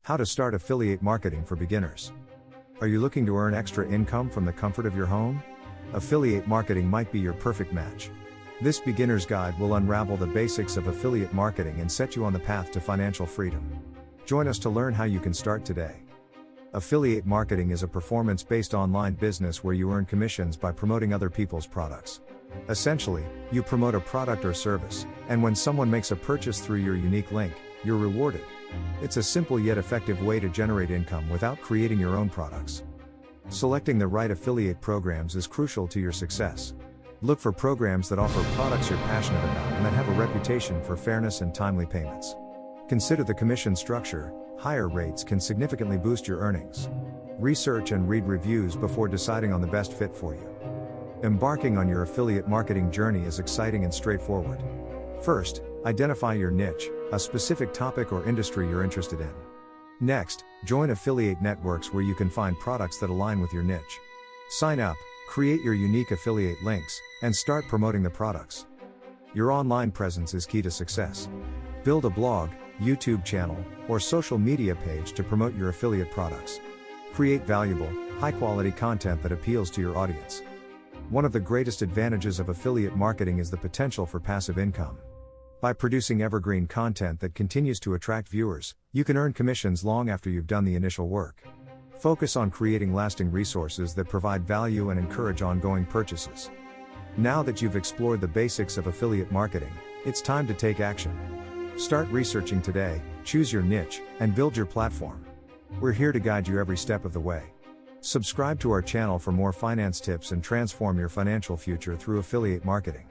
How to start affiliate marketing for beginners. Are you looking to earn extra income from the comfort of your home? Affiliate marketing might be your perfect match. This beginner's guide will unravel the basics of affiliate marketing and set you on the path to financial freedom. Join us to learn how you can start today. Affiliate marketing is a performance-based online business where you earn commissions by promoting other people's products. Essentially, you promote a product or service, and when someone makes a purchase through your unique link, you're rewarded. It's a simple yet effective way to generate income without creating your own products. Selecting the right affiliate programs is crucial to your success. Look for programs that offer products you're passionate about and that have a reputation for fairness and timely payments. Consider the commission structure. Higher rates can significantly boost your earnings. Research and read reviews before deciding on the best fit for you. Embarking on your affiliate marketing journey is exciting and straightforward. First, identify your niche, a specific topic or industry you're interested in. Next, join affiliate networks where you can find products that align with your niche. Sign up, create your unique affiliate links, and start promoting the products. Your online presence is key to success. Build a blog, YouTube channel, or social media page to promote your affiliate products. Create valuable, high-quality content that appeals to your audience. One of the greatest advantages of affiliate marketing is the potential for passive income. By producing evergreen content that continues to attract viewers, you can earn commissions long after you've done the initial work. Focus on creating lasting resources that provide value and encourage ongoing purchases. Now that you've explored the basics of affiliate marketing, it's time to take action. Start researching today, choose your niche, and build your platform. We're here to guide you every step of the way. Subscribe to our channel for more finance tips and transform your financial future through affiliate marketing.